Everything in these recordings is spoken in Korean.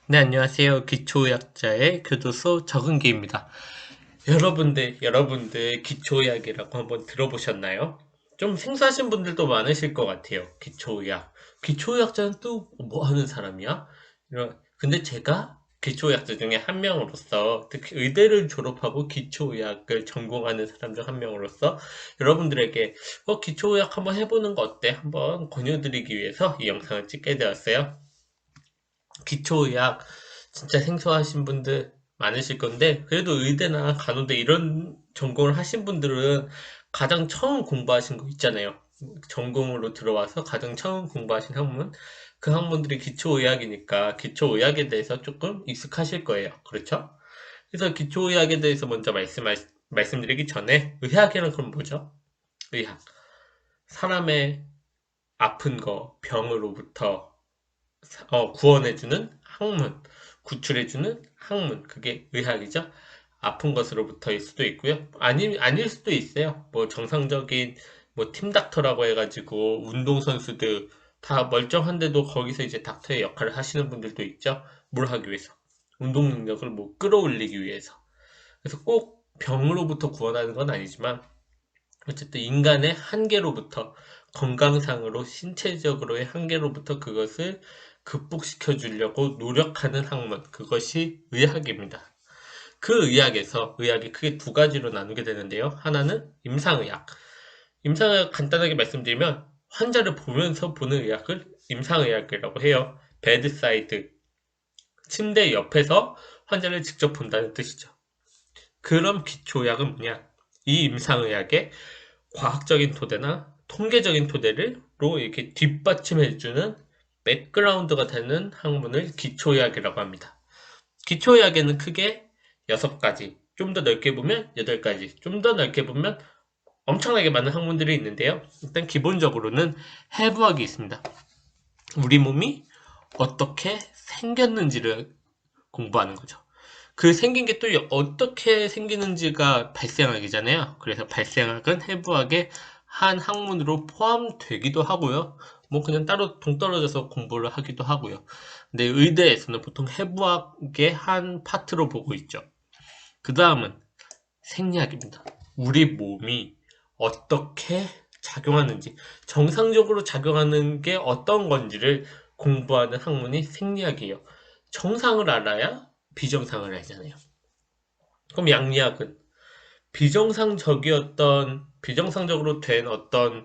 네, 안녕하세요. 기초의학자의 교도소 적은기입니다. 여러분들 기초의학이라고 한번 들어보셨나요? 좀 생소하신 분들도 많으실 것 같아요. 기초의학. 기초의학자는 또 뭐 하는 사람이야? 근데 제가 기초의학자 중에 한 명으로서, 특히 의대를 졸업하고 기초의학을 전공하는 사람 중 한 명으로서 여러분들에게 기초의학 한번 해보는 거 어때? 한번 권유드리기 위해서 이 영상을 찍게 되었어요. 기초의학 진짜 생소하신 분들 많으실 건데 그래도 의대나 간호대 이런 전공을 하신 분들은 가장 처음 공부하신 거 있잖아요. 전공으로 들어와서 가장 처음 공부하신 학문 그 학문들이 기초의학이니까 기초의학에 대해서 조금 익숙하실 거예요. 그렇죠? 그래서 기초의학에 대해서 먼저 말씀드리기 전에 의학이란 그럼 뭐죠? 의학. 사람의 아픈 거, 병으로부터 구원해주는 학문, 구출해주는 학문, 그게 의학이죠. 아픈 것으로부터일 수도 있고요. 아닐 수도 있어요. 뭐 정상적인 뭐 팀닥터라고 해가지고 운동선수들 다 멀쩡한데도 거기서 이제 닥터의 역할을 하시는 분들도 있죠. 뭘 하기 위해서? 운동 능력을 뭐 끌어올리기 위해서. 그래서 꼭 병으로부터 구원하는 건 아니지만 어쨌든 인간의 한계로부터 건강상으로 신체적으로의 한계로부터 그것을 극복시켜 주려고 노력하는 학문 그것이 의학입니다. 그 의학에서 의학이 크게 두 가지로 나누게 되는데요. 하나는 임상의학. 임상의학 간단하게 말씀드리면 환자를 보면서 보는 의학을 임상의학이라고 해요. 베드사이드 침대 옆에서 환자를 직접 본다는 뜻이죠. 그럼 기초의학은 뭐냐? 이 임상의학의 과학적인 토대나 통계적인 토대로 이렇게 뒷받침해주는 백그라운드가 되는 학문을 기초의학이라고 합니다. 기초의학에는 크게 6가지, 좀 더 넓게 보면 8가지, 좀 더 넓게 보면 엄청나게 많은 학문들이 있는데요. 일단 기본적으로는 해부학이 있습니다. 우리 몸이 어떻게 생겼는지를 공부하는 거죠. 그 생긴 게 또 어떻게 생기는지가 발생학이잖아요. 그래서 발생학은 해부학의 한 학문으로 포함되기도 하고요. 뭐 그냥 따로 동떨어져서 공부를 하기도 하고요. 근데 의대에서는 보통 해부학의 한 파트로 보고 있죠. 그 다음은 생리학입니다. 우리 몸이 어떻게 작용하는지, 정상적으로 작용하는 게 어떤 건지를 공부하는 학문이 생리학이에요. 정상을 알아야 비정상을 알잖아요. 그럼 양리학은 비정상적으로 된 어떤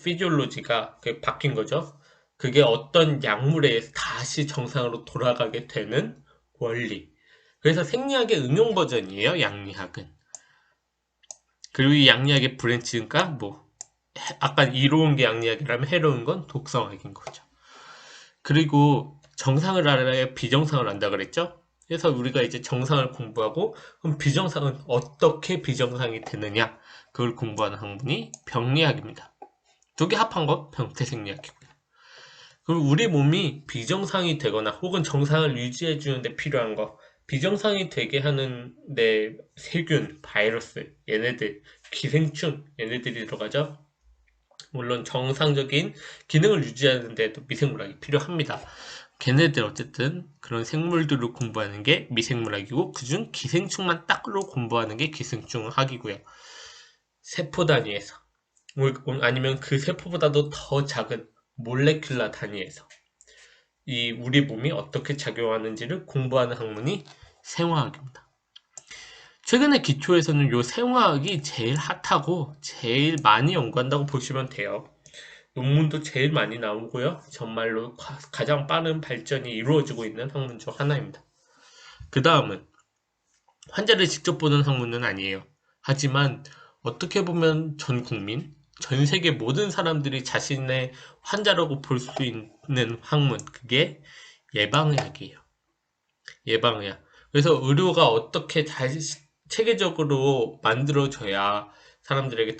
피지올로지가 바뀐 거죠. 그게 어떤 약물에 의해서 다시 정상으로 돌아가게 되는 원리. 그래서 생리학의 응용 버전이에요, 양리학은. 그리고 이 양리학의 브랜치가 뭐 아까 이로운 게 양리학이라면 해로운 건 독성학인 거죠. 그리고 정상을 알아야 비정상을 안다 그랬죠? 그래서 우리가 이제 정상을 공부하고 그럼 비정상은 어떻게 비정상이 되느냐 그걸 공부하는 학문이 병리학입니다. 두 개 합한 건 병태생리학이고요. 그리고 우리 몸이 비정상이 되거나 혹은 정상을 유지해 주는데 필요한 거 비정상이 되게 하는 데 세균, 바이러스, 얘네들, 기생충 얘네들이 들어가죠. 물론 정상적인 기능을 유지하는 데도 미생물학이 필요합니다. 걔네들 어쨌든 그런 생물들을 공부하는 게 미생물학이고 그중 기생충만 딱로 공부하는 게 기생충학이고요. 세포 단위에서 아니면 그 세포보다도 더 작은 몰레큘라 단위에서 이 우리 몸이 어떻게 작용하는지를 공부하는 학문이 생화학입니다. 최근에 기초에서는 요 생화학이 제일 핫하고 제일 많이 연구한다고 보시면 돼요. 논문도 제일 많이 나오고요. 정말로 가장 빠른 발전이 이루어지고 있는 학문 중 하나입니다. 그 다음은 환자를 직접 보는 학문은 아니에요. 하지만 어떻게 보면 전 국민, 전 세계 모든 사람들이 자신의 환자라고 볼 수 있는 학문, 그게 예방의학이에요. 예방의학. 그래서 의료가 어떻게 잘 체계적으로 만들어져야 사람들에게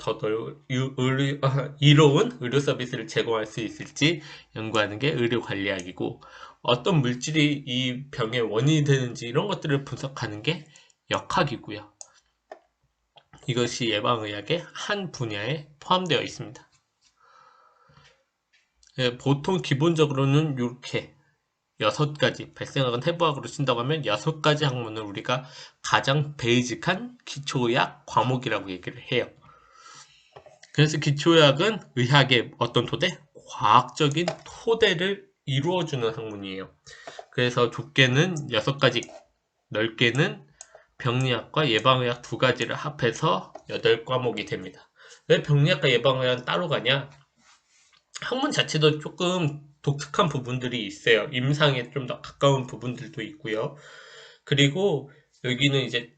이로운 의료 서비스를 제공할 수 있을지 연구하는 게 의료관리학이고 어떤 물질이 이 병의 원인이 되는지 이런 것들을 분석하는 게 역학이고요. 이것이 예방의학의 한 분야에 포함되어 있습니다. 보통 기본적으로는 이렇게 6가지, 발생학은 해부학으로 친다고 하면 6가지 학문을 우리가 가장 베이직한 기초의학 과목이라고 얘기를 해요. 그래서 기초의학은 의학의 어떤 토대? 과학적인 토대를 이루어주는 학문이에요. 그래서 좁게는 6가지, 넓게는 병리학과 예방의학 2가지를 합해서 8과목이 됩니다. 왜 병리학과 예방의학은 따로 가냐? 학문 자체도 조금 독특한 부분들이 있어요. 임상에 좀 더 가까운 부분들도 있고요. 그리고 여기는 이제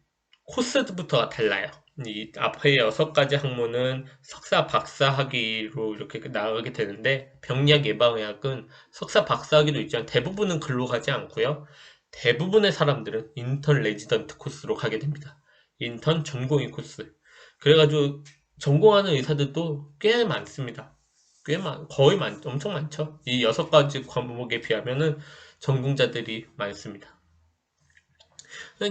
코스부터가 달라요. 이 앞에 6가지 학문은 석사, 박사 학위로 이렇게 나가게 되는데 병리학 예방의학은 석사, 박사 학위도 있지만 대부분은 글로 가지 않고요. 대부분의 사람들은 인턴 레지던트 코스로 가게 됩니다. 인턴 전공의 코스. 그래가지고 전공하는 의사들도 꽤 많습니다. 엄청 많죠. 이 6가지 과목에 비하면은 전공자들이 많습니다.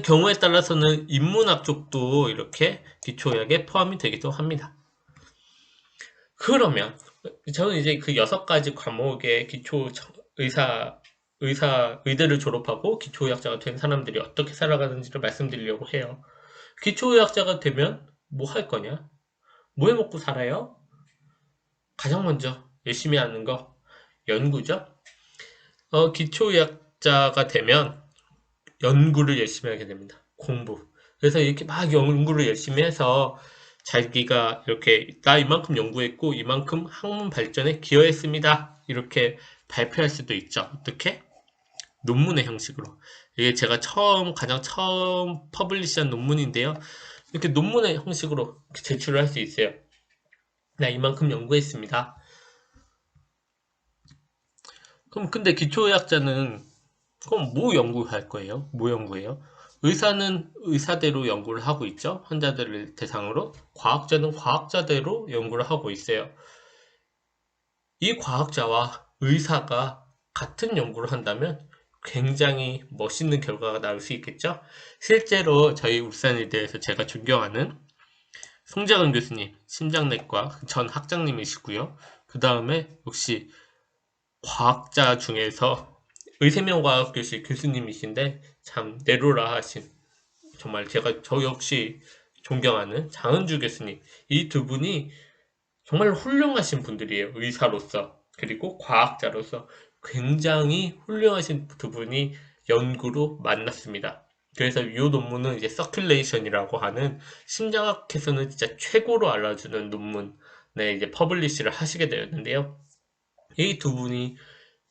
경우에 따라서는 인문학 쪽도 이렇게 기초의학에 포함이 되기도 합니다. 그러면 저는 이제 그 6가지 과목의 의대를 졸업하고 기초의학자가 된 사람들이 어떻게 살아가는지를 말씀드리려고 해요. 기초의학자가 되면 뭐 할 거냐? 뭐 해 먹고 살아요? 가장 먼저 열심히 하는 거 연구죠. 기초의학자가 되면 연구를 열심히 하게 됩니다. 공부. 그래서 이렇게 막 연구를 열심히 해서 자기가 이렇게 나 이만큼 연구했고 이만큼 학문 발전에 기여했습니다. 이렇게 발표할 수도 있죠. 어떻게? 논문의 형식으로. 이게 제가 가장 처음 퍼블리시한 논문인데요. 이렇게 논문의 형식으로 제출을 할 수 있어요. 나 이만큼 연구했습니다. 그럼 근데 기초의학자는 그럼 뭐 연구할 거예요? 뭐 연구해요? 의사는 의사대로 연구를 하고 있죠. 환자들을 대상으로. 과학자는 과학자대로 연구를 하고 있어요. 이 과학자와 의사가 같은 연구를 한다면 굉장히 멋있는 결과가 나올 수 있겠죠. 실제로 저희 울산의대에서 제가 존경하는 송재근 교수님, 심장내과 전 학장님이시고요. 그 다음에 역시 과학자 중에서 의생명과학 교수님이신데 참 내로라 하신 정말 저 역시 존경하는 장은주 교수님, 이 두 분이 정말 훌륭하신 분들이에요. 의사로서 그리고 과학자로서 굉장히 훌륭하신 두 분이 연구로 만났습니다. 그래서 이 논문은 이제 서큘레이션이라고 하는 심장학에서는 진짜 최고로 알아주는 논문에 이제 퍼블리시를 하시게 되었는데요. 이 두 분이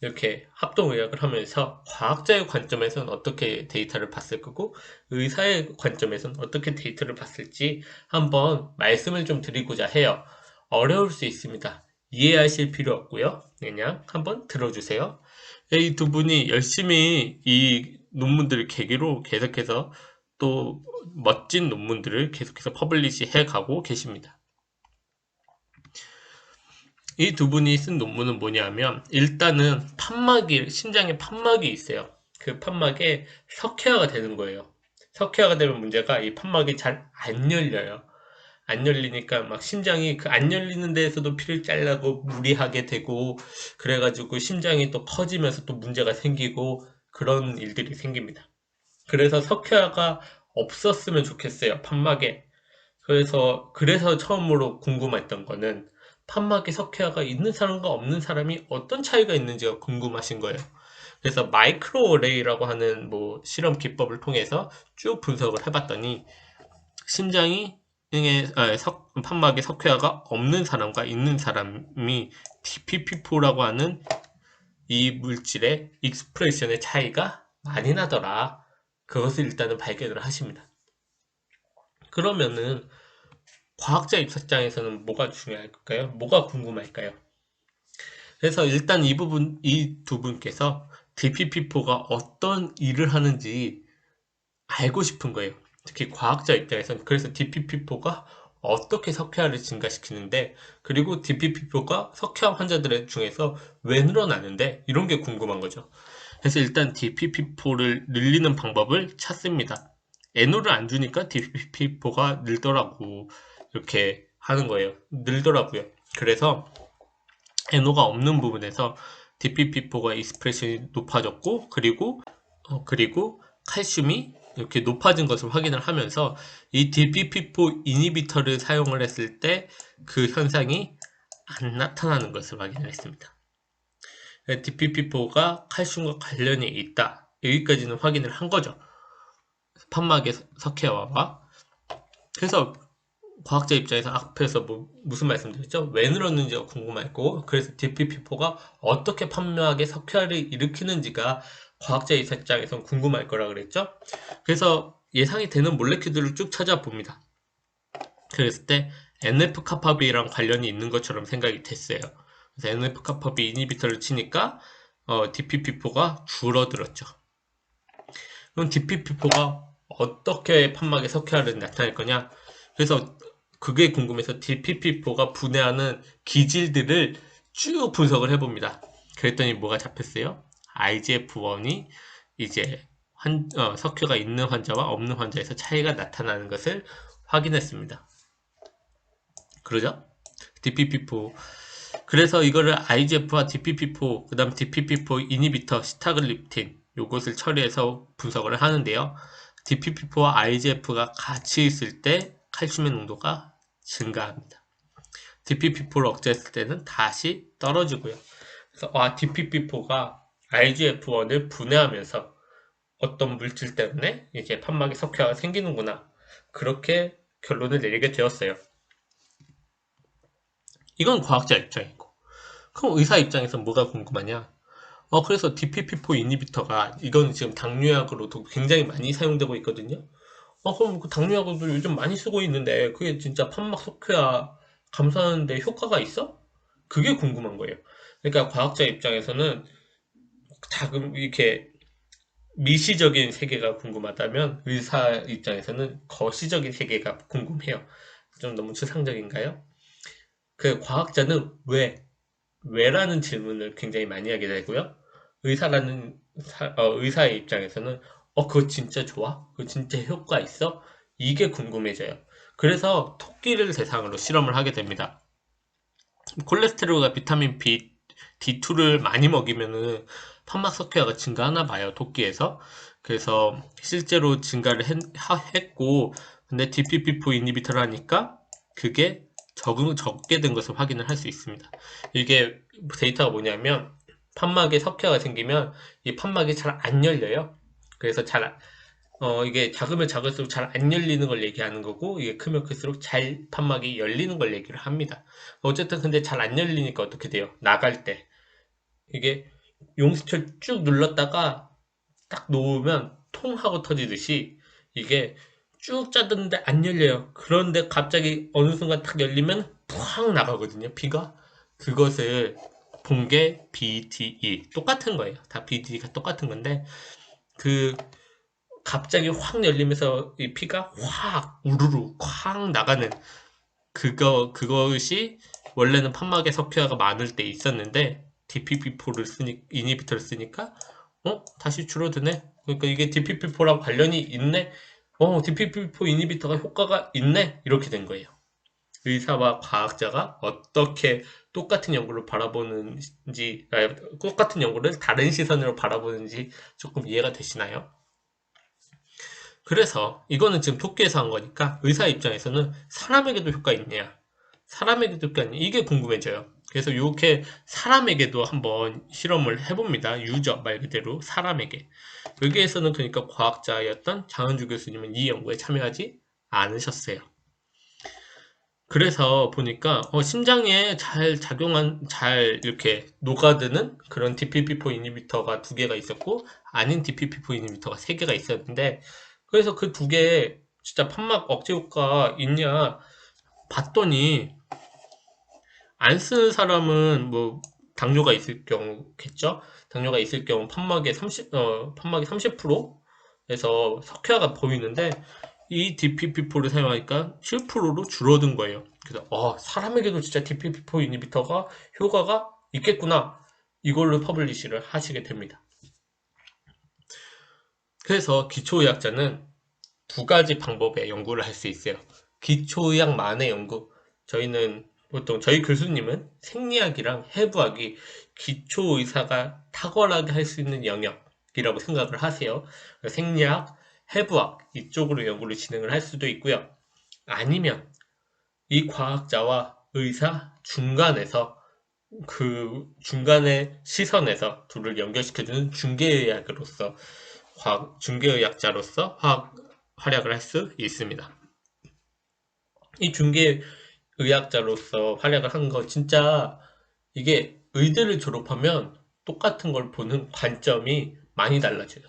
이렇게 합동의학을 하면서 과학자의 관점에서는 어떻게 데이터를 봤을 거고 의사의 관점에서는 어떻게 데이터를 봤을지 한번 말씀을 좀 드리고자 해요. 어려울 수 있습니다. 이해하실 필요 없고요. 그냥 한번 들어주세요. 이 두 분이 열심히 이 논문들을 계기로 계속해서 또 멋진 논문들을 계속해서 퍼블리시 해가고 계십니다. 이 두 분이 쓴 논문은 뭐냐면 일단은 심장에 판막이 있어요. 그 판막에 석회화가 되는 거예요. 석회화가 되면 문제가 이 판막이 잘 안 열려요. 안 열리니까 막 심장이 그 안 열리는 데에서도 피를 짜려고 무리하게 되고 그래가지고 심장이 또 커지면서 또 문제가 생기고 그런 일들이 생깁니다. 그래서 석회화가 없었으면 좋겠어요. 판막에. 그래서 처음으로 궁금했던 거는 판막에 석회화가 있는 사람과 없는 사람이 어떤 차이가 있는지가 궁금하신 거예요. 그래서 마이크로어레이라고 하는 뭐 실험 기법을 통해서 쭉 분석을 해봤더니 판막에 석회화가 없는 사람과 있는 사람이 DPP4라고 하는 이 물질의 익스프레션의 차이가 많이 나더라. 그것을 일단은 발견을 하십니다. 그러면은 과학자 입장에서는 뭐가 중요할까요? 뭐가 궁금할까요? 그래서 일단 이 두 분께서 DPP4가 어떤 일을 하는지 알고 싶은 거예요. 특히 과학자 입장에서는. 그래서 DPP4가 어떻게 석회화를 증가시키는데, 그리고 DPP4가 석회화 환자들 중에서 왜 늘어나는데, 이런 게 궁금한 거죠. 그래서 일단 DPP4를 늘리는 방법을 찾습니다. NO를 안 주니까 DPP4가 늘더라고. 이렇게 하는 거예요. 늘더라고요. 그래서 NO가 없는 부분에서 DPP4가 익스프레션이 높아졌고, 그리고 칼슘이 이렇게 높아진 것을 확인을 하면서 이 DPP4 이니비터를 사용을 했을 때 그 현상이 안 나타나는 것을 확인을 했습니다. DPP4가 칼슘과 관련이 있다. 여기까지는 확인을 한 거죠. 판막의 석회화와. 그래서 과학자 입장에서 앞에서 무슨 말씀드렸죠? 왜 늘었는지가 궁금했고, 그래서 DPP4가 어떻게 판막의 석회화를 일으키는지가 과학자 입장에서는 궁금할 거라 그랬죠? 그래서 예상이 되는 몰레큐들을 쭉 찾아봅니다. 그랬을 때 NF-kappaB랑 관련이 있는 것처럼 생각이 됐어요. 그래서 NF-kappaB 이니비터를 치니까 DPP4가 줄어들었죠. 그럼 DPP4가 어떻게 판막의 석회화를 나타낼 거냐? 그래서 그게 궁금해서 DPP4가 분해하는 기질들을 쭉 분석을 해봅니다. 그랬더니 뭐가 잡혔어요? IGF-1이 이제 석회가 있는 환자와 없는 환자에서 차이가 나타나는 것을 확인했습니다. 그러죠? DPP4. 그래서 이거를 IGF와 DPP4, 그 다음 DPP4 이니비터 시타글립틴 요것을 처리해서 분석을 하는데요. DPP4와 IGF가 같이 있을 때 칼슘의 농도가 증가합니다. DPP4를 억제했을 때는 다시 떨어지고요. 그래서 DPP4가 IGF-1을 분해하면서 어떤 물질 때문에 이제 판막의 석회화가 생기는구나. 그렇게 결론을 내리게 되었어요. 이건 과학자 입장이고. 그럼 의사 입장에서 뭐가 궁금하냐? 그래서 DPP4 이니비터가 이건 지금 당뇨약으로도 굉장히 많이 사용되고 있거든요. 그럼 그 당뇨약으로도 요즘 많이 쓰고 있는데 그게 진짜 판막 석회화 감소하는데 효과가 있어? 그게 궁금한 거예요. 그러니까 과학자 입장에서는 자금 이렇게 미시적인 세계가 궁금하다면 의사 입장에서는 거시적인 세계가 궁금해요. 좀 너무 추상적인가요? 그 과학자는 왜라는 질문을 굉장히 많이 하게 되고요. 의사의 입장에서는 그거 진짜 좋아? 그거 진짜 효과 있어? 이게 궁금해져요. 그래서 토끼를 대상으로 실험을 하게 됩니다. 콜레스테롤과 비타민 B, D2를 많이 먹이면은 판막 석회화가 증가하나 봐요, 토끼에서. 그래서 실제로 증가를 했고, 근데 DPP4 이니비터를 하니까 그게 적게 된 것을 확인을 할 수 있습니다. 이게 데이터가 뭐냐면 판막에 석회가 생기면 이 판막이 잘 안 열려요. 그래서 이게 작으면 작을수록 잘 안 열리는 걸 얘기하는 거고, 이게 크면 클수록 잘 판막이 열리는 걸 얘기를 합니다. 어쨌든 근데 잘 안 열리니까 어떻게 돼요? 나갈 때 이게 용수철 쭉 눌렀다가 딱 놓으면 통 하고 터지듯이 이게 쭉 짜드는데 안 열려요. 그런데 갑자기 어느 순간 탁 열리면 푸앙 나가거든요, 피가. 그것을 본 게 BDE. 똑같은 거예요. 다 BDE가 똑같은 건데, 그, 갑자기 확 열리면서 이 피가 확, 우르르, 확 나가는 그것이 원래는 판막에 석회화가 많을 때 있었는데, 이니비터를 쓰니까, 다시 줄어드네? 그러니까 이게 DPP4랑 관련이 있네? DPP4 이니비터가 효과가 있네? 이렇게 된 거예요. 의사와 과학자가 어떻게 똑같은 연구를 바라보는지, 똑같은 연구를 다른 시선으로 바라보는지 조금 이해가 되시나요? 그래서 이거는 지금 토끼에서 한 거니까 의사 입장에서는 사람에게도 효과 있냐? 사람에게도 효과 있냐? 이게 궁금해져요. 그래서 이렇게 사람에게도 한번 실험을 해봅니다. 유저 말 그대로 사람에게. 여기에서는 그러니까 과학자였던 장은주 교수님은 이 연구에 참여하지 않으셨어요. 그래서 보니까 심장에 잘 이렇게 녹아드는 그런 DPP4 이니비터가 2개가 있었고 아닌 DPP4 이니비터가 3개가 있었는데 그래서 그 2개 진짜 판막 억제 효과 있냐 봤더니 안 쓰는 사람은 뭐 당뇨가 있을 경우겠죠? 당뇨가 있을 경우 판막의 30%에서 석회화가 보이는데 이 DPP4를 사용하니까 7%로 줄어든 거예요. 그래서 사람에게도 진짜 DPP4 이니비터가 효과가 있겠구나. 이걸로 퍼블리시를 하시게 됩니다. 그래서 기초의학자는 2가지 방법의 연구를 할 수 있어요. 기초의학만의 연구. 저희는 보통 저희 교수님은 생리학이랑 해부학이 기초의사가 탁월하게 할 수 있는 영역이라고 생각을 하세요. 생리학, 해부학 이쪽으로 연구를 진행을 할 수도 있고요. 아니면 이 과학자와 의사 중간에서 그 중간의 시선에서 둘을 연결시켜주는 중개의학으로서 중개의학자로서 활약을 할 수 있습니다. 이 중개의학자로서 활약을 한 거 진짜 이게 의대를 졸업하면 똑같은 걸 보는 관점이 많이 달라져요.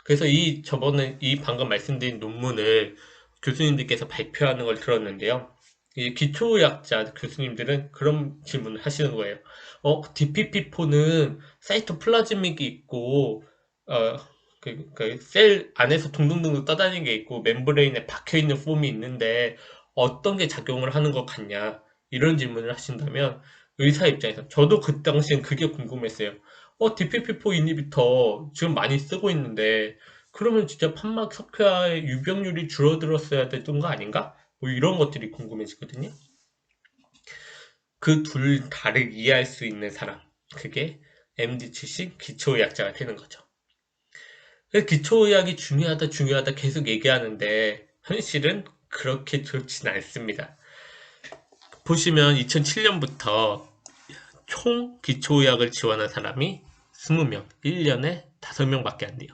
그래서 저번에 방금 말씀드린 논문을 교수님들께서 발표하는 걸 들었는데요. 이 기초의학자 교수님들은 그런 질문을 하시는 거예요. DPP4는 사이토플라즈믹이 있고, 셀 안에서 둥둥둥 떠다니는 게 있고, 멤브레인에 박혀있는 폼이 있는데, 어떤 게 작용을 하는 것 같냐? 이런 질문을 하신다면, 의사 입장에서, 저도 그 당시엔 그게 궁금했어요. DPP4 이니비터 지금 많이 쓰고 있는데, 그러면 진짜 판막 석회화의 유병률이 줄어들었어야 되던 거 아닌가? 뭐 이런 것들이 궁금해지거든요. 그 둘 다를 이해할 수 있는 사람, 그게 MD 출신 기초의학자가 되는 거죠. 그래서 기초의학이 중요하다 중요하다 계속 얘기하는데 현실은 그렇게 좋진 않습니다. 보시면 2007년부터 총 기초의학을 지원한 사람이 20명, 1년에 5명밖에 안 돼요.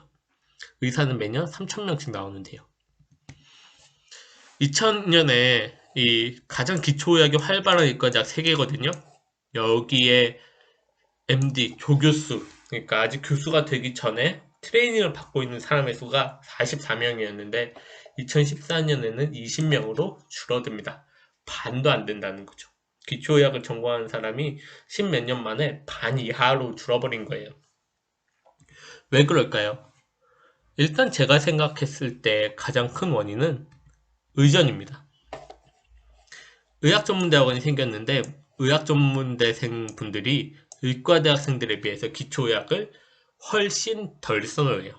의사는 매년 3,000명씩 나오는데요. 2000년에 이 가장 기초의학이 활발한 이과대학 3개거든요. 여기에 MD, 조교수, 그러니까 아직 교수가 되기 전에 트레이닝을 받고 있는 사람의 수가 44명이었는데 2014년에는 20명으로 줄어듭니다. 반도 안 된다는 거죠. 기초의학을 전공하는 사람이 10몇 년 만에 반 이하로 줄어버린 거예요. 왜 그럴까요? 일단 제가 생각했을 때 가장 큰 원인은 의전입니다. 의학전문대학원이 생겼는데 의학전문대생 분들이 의과대학생들에 비해서 기초의학을 훨씬 덜 선호해요.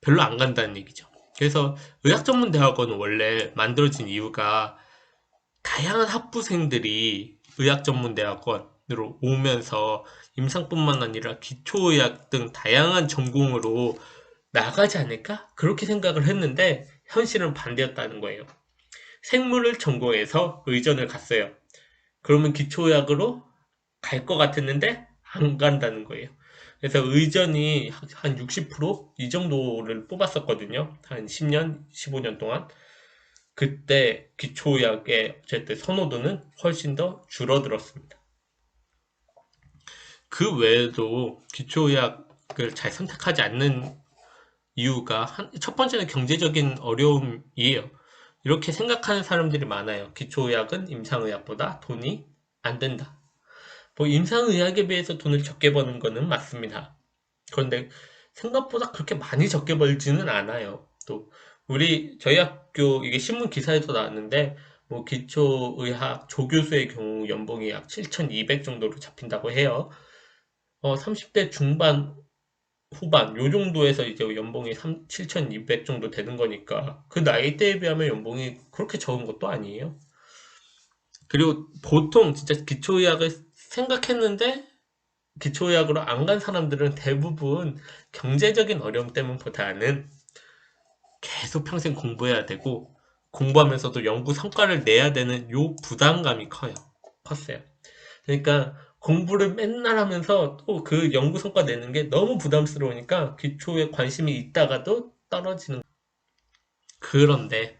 별로 안 간다는 얘기죠. 그래서 의학전문대학원은 원래 만들어진 이유가 다양한 학부생들이 의학전문대학원으로 오면서 임상뿐만 아니라 기초의학 등 다양한 전공으로 나가지 않을까? 그렇게 생각을 했는데 현실은 반대였다는 거예요. 생물을 전공해서 의전을 갔어요. 그러면 기초의학으로 갈 것 같았는데 안 간다는 거예요. 그래서 의전이 한 60%이 정도를 뽑았었거든요. 한 10년, 15년 동안. 그때 기초의학의 어쨌든 선호도는 훨씬 더 줄어들었습니다. 그 외에도 기초의학을 잘 선택하지 않는 이유가 첫 번째는 경제적인 어려움이에요. 이렇게 생각하는 사람들이 많아요. 기초의학은 임상의학보다 돈이 안 된다. 뭐 임상의학에 비해서 돈을 적게 버는 거는 맞습니다. 그런데 생각보다 그렇게 많이 적게 벌지는 않아요. 또 저희 학교 이게 신문 기사에도 나왔는데 뭐 기초의학 조교수의 경우 연봉이 약 7,200 정도로 잡힌다고 해요. 30대 중반 후반 요 정도에서 이제 연봉이 7,200 정도 되는 거니까 그 나이대에 비하면 연봉이 그렇게 적은 것도 아니에요. 그리고 보통 진짜 기초의학을 생각했는데 기초의학으로 안 간 사람들은 대부분 경제적인 어려움 때문보다는 계속 평생 공부해야 되고 공부하면서도 연구 성과를 내야 되는 요 부담감이 컸어요. 그러니까 공부를 맨날 하면서 또 그 연구 성과 내는 게 너무 부담스러우니까 기초에 관심이 있다가도 떨어지는. 그런데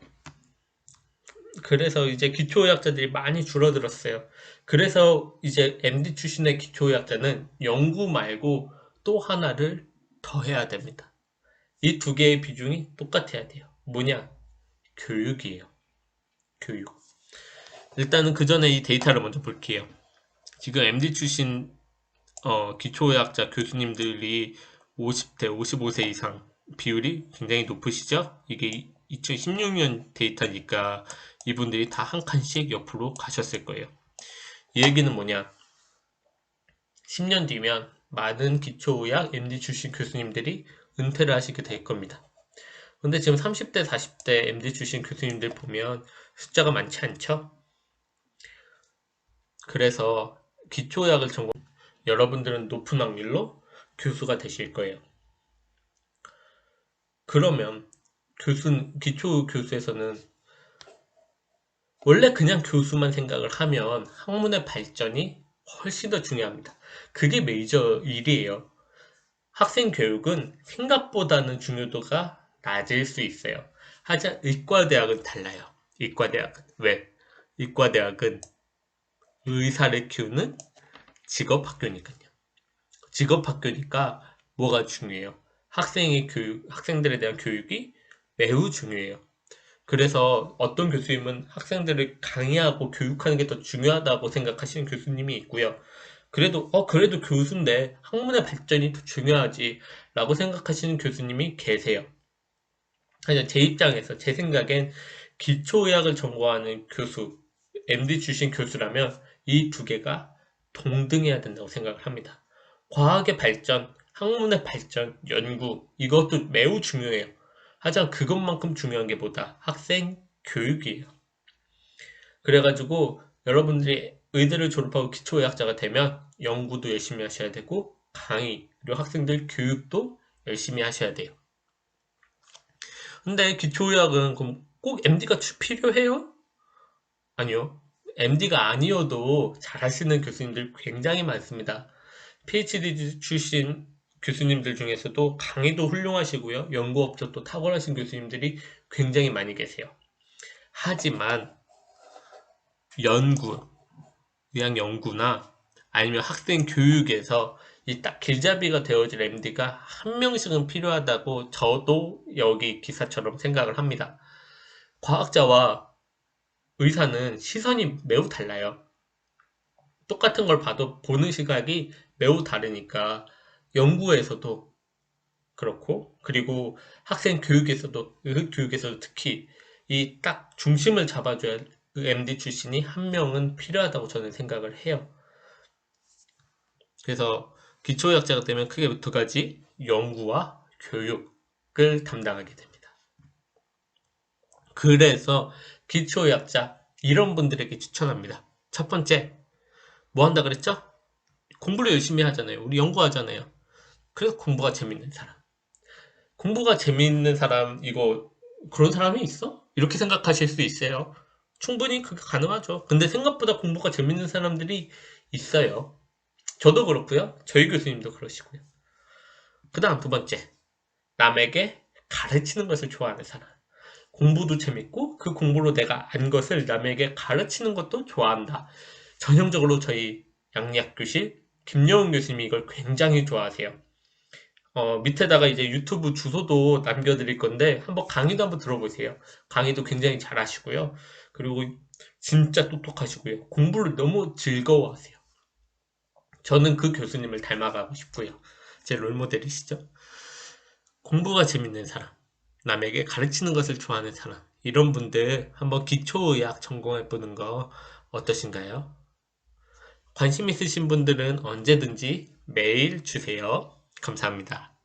그래서 이제 기초의학자들이 많이 줄어들었어요. 그래서 이제 MD 출신의 기초의학자는 연구 말고 또 하나를 더 해야 됩니다. 이 두 개의 비중이 똑같아야 돼요. 뭐냐? 교육이에요. 교육. 일단은 그 전에 이 데이터를 먼저 볼게요. 지금 MD 출신 기초의학자 교수님들이 50대, 55세 이상 비율이 굉장히 높으시죠? 이게 2016년 데이터니까 이분들이 다 한 칸씩 옆으로 가셨을 거예요. 이 얘기는 뭐냐? 10년 뒤면 많은 기초의학 MD 출신 교수님들이 은퇴를 하시게 될 겁니다. 근데 지금 30대, 40대 MD 출신 교수님들 보면 숫자가 많지 않죠? 그래서 기초의학을 전공 여러분들은 높은 확률로 교수가 되실 거예요. 그러면 기초 교수에서는 원래 그냥 교수만 생각을 하면 학문의 발전이 훨씬 더 중요합니다. 그게 메이저 일이에요. 학생 교육은 생각보다는 중요도가 낮을 수 있어요. 하지만 의과대학은 달라요. 의과대학은. 왜? 의과대학은 의사를 키우는 직업학교니까요. 직업학교니까 뭐가 중요해요? 학생들에 대한 교육이 매우 중요해요. 그래서 어떤 교수님은 학생들을 강의하고 교육하는 게 더 중요하다고 생각하시는 교수님이 있고요. 그래도 교수인데 학문의 발전이 더 중요하지 라고 생각하시는 교수님이 계세요. 하지만 제 입장에서 제 생각엔 기초의학을 전공하는 교수, MD 출신 교수라면 이 두 개가 동등해야 된다고 생각을 합니다. 과학의 발전, 학문의 발전, 연구, 이것도 매우 중요해요. 하지만 그것만큼 중요한 게 뭐다? 학생 교육이에요. 그래가지고 여러분들이 의대를 졸업하고 기초의학자가 되면 연구도 열심히 하셔야 되고 강의, 그리고 학생들 교육도 열심히 하셔야 돼요. 근데 기초의학은 그럼 꼭 MD가 필요해요? 아니요. MD가 아니어도 잘하시는 교수님들 굉장히 많습니다. PhD 출신 교수님들 중에서도 강의도 훌륭하시고요. 연구 업적도 탁월하신 교수님들이 굉장히 많이 계세요. 하지만 연구, 의학 연구나 아니면 학생 교육에서 이 딱 길잡이가 되어질 MD가 한 명씩은 필요하다고 저도 여기 기사처럼 생각을 합니다. 과학자와 의사는 시선이 매우 달라요. 똑같은 걸 봐도 보는 시각이 매우 다르니까 연구에서도 그렇고 그리고 학생 교육에서도 의학 교육에서도 특히 이 딱 중심을 잡아줘야 그 MD 출신이 한 명은 필요하다고 저는 생각을 해요. 그래서 기초의학자가 되면 크게 두 가지 연구와 교육을 담당하게 됩니다. 그래서 기초의학자 이런 분들에게 추천합니다. 첫 번째, 뭐 한다 그랬죠? 공부를 열심히 하잖아요. 우리 연구하잖아요. 그래서 공부가 재밌는 사람. 공부가 재밌는 사람, 이거, 그런 사람이 있어? 이렇게 생각하실 수 있어요. 충분히 그게 가능하죠. 근데 생각보다 공부가 재밌는 사람들이 있어요. 저도 그렇고요. 저희 교수님도 그러시고요. 그 다음 두 번째, 남에게 가르치는 것을 좋아하는 사람. 공부도 재밌고 그 공부로 내가 안 것을 남에게 가르치는 것도 좋아한다. 전형적으로 저희 양리학교실 김여운 교수님이 이걸 굉장히 좋아하세요. 밑에다가 이제 유튜브 주소도 남겨드릴 건데 한번 강의도 한번 들어보세요. 강의도 굉장히 잘하시고요. 그리고 진짜 똑똑하시고요. 공부를 너무 즐거워하세요. 저는 그 교수님을 닮아가고 싶고요. 제 롤모델이시죠. 공부가 재밌는 사람, 남에게 가르치는 것을 좋아하는 사람, 이런 분들 한번 기초의학 전공해보는 거 어떠신가요? 관심 있으신 분들은 언제든지 메일 주세요. 감사합니다.